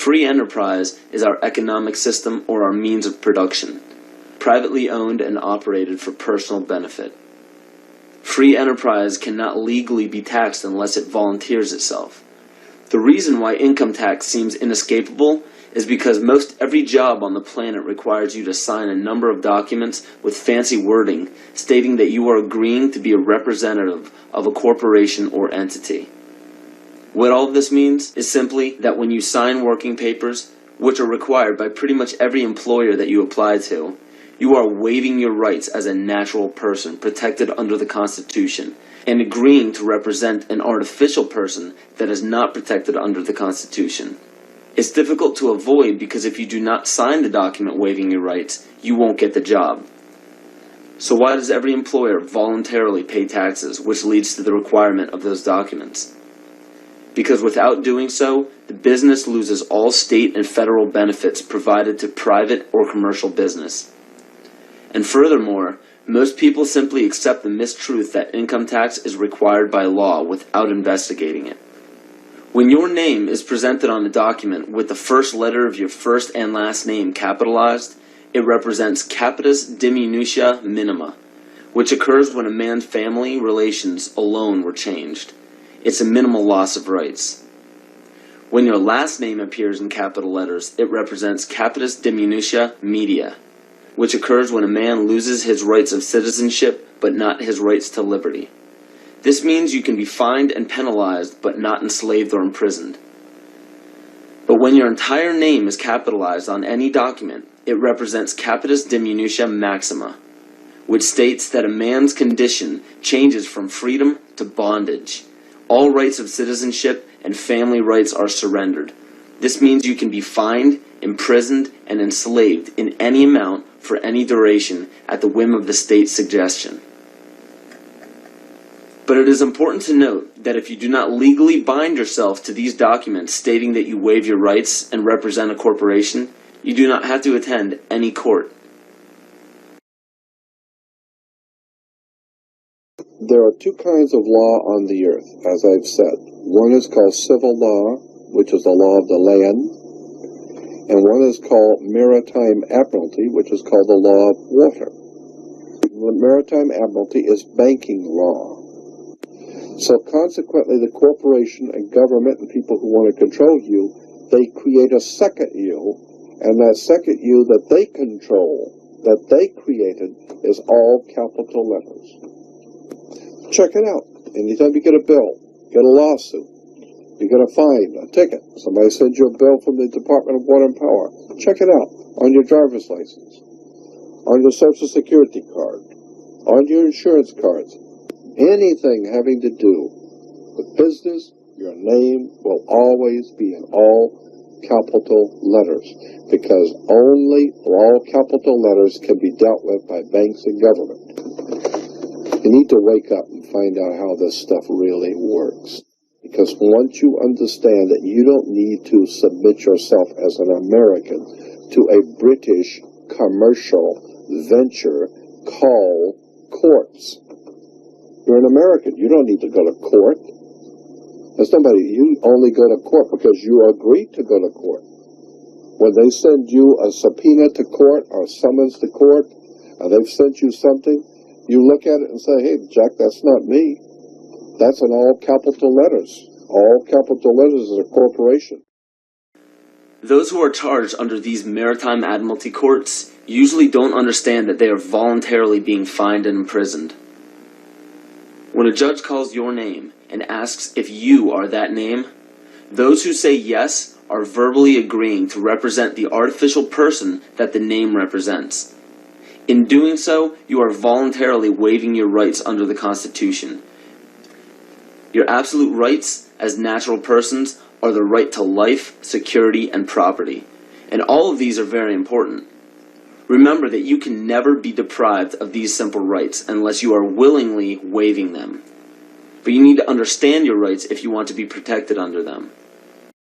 Free enterprise is our economic system or our means of production, privately owned and operated for personal benefit. Free enterprise cannot legally be taxed unless it volunteers itself. The reason why income tax seems inescapable is because most every job on the planet requires you to sign a number of documents with fancy wording stating that you are agreeing to be a representative of a corporation or entity. What all of this means is simply that when you sign working papers, which are required by pretty much every employer that you apply to, you are waiving your rights as a natural person protected under the Constitution and agreeing to represent an artificial person that is not protected under the Constitution. It's difficult to avoid because if you do not sign the document waiving your rights, you won't get the job. So why does every employer voluntarily pay taxes, which leads to the requirement of those documents? Because without doing so, the business loses all state and federal benefits provided to private or commercial business. And furthermore, most people simply accept the mistruth that income tax is required by law without investigating it. When your name is presented on a document with the first letter of your first and last name capitalized, it represents capitis diminutia minima, which occurs when a man's family relations alone were changed. It's a minimal loss of rights. When your last name appears in capital letters, it represents capitis diminutia media, which occurs when a man loses his rights of citizenship but not his rights to liberty. This means you can be fined and penalized, but not enslaved or imprisoned. But when your entire name is capitalized on any document, it represents capitis diminutia maxima, which states that a man's condition changes from freedom to bondage. All rights of citizenship and family rights are surrendered. This means you can be fined, imprisoned, and enslaved in any amount for any duration at the whim of the state's suggestion. But it is important to note that if you do not legally bind yourself to these documents stating that you waive your rights and represent a corporation, you do not have to attend any court. There are two kinds of law on the earth, as I've said. One is called civil law, which is the law of the land, and one is called maritime admiralty, which is called the law of water. The maritime admiralty is banking law. So consequently, the corporation and government and people who want to control you, they create a second you, and that second you that they control, that they created, is all capital letters. Check it out. Anytime you get a bill, get a lawsuit, you get a fine, a ticket, somebody sends you a bill from the Department of Water and Power, check it out on your driver's license, on your Social Security card, on your insurance cards. Anything having to do with business, your name will always be in all capital letters, because only all capital letters can be dealt with by banks and government. You need to wake up and find out how this stuff really works. Because once you understand that you don't need to submit yourself as an American to a British commercial venture called courts. You're an American. You don't need to go to court. You only go to court because you agreed to go to court. When they send you a subpoena to court or summons to court, and they've sent you something, you look at it and say, hey, Jack, that's not me. That's in all capital letters. All capital letters is a corporation. Those who are charged under these maritime admiralty courts usually don't understand that they are voluntarily being fined and imprisoned. When a judge calls your name and asks if you are that name, those who say yes are verbally agreeing to represent the artificial person that the name represents. In doing so, you are voluntarily waiving your rights under the Constitution. Your absolute rights as natural persons are the right to life, security, and property. And all of these are very important. Remember that you can never be deprived of these simple rights unless you are willingly waiving them. But you need to understand your rights if you want to be protected under them.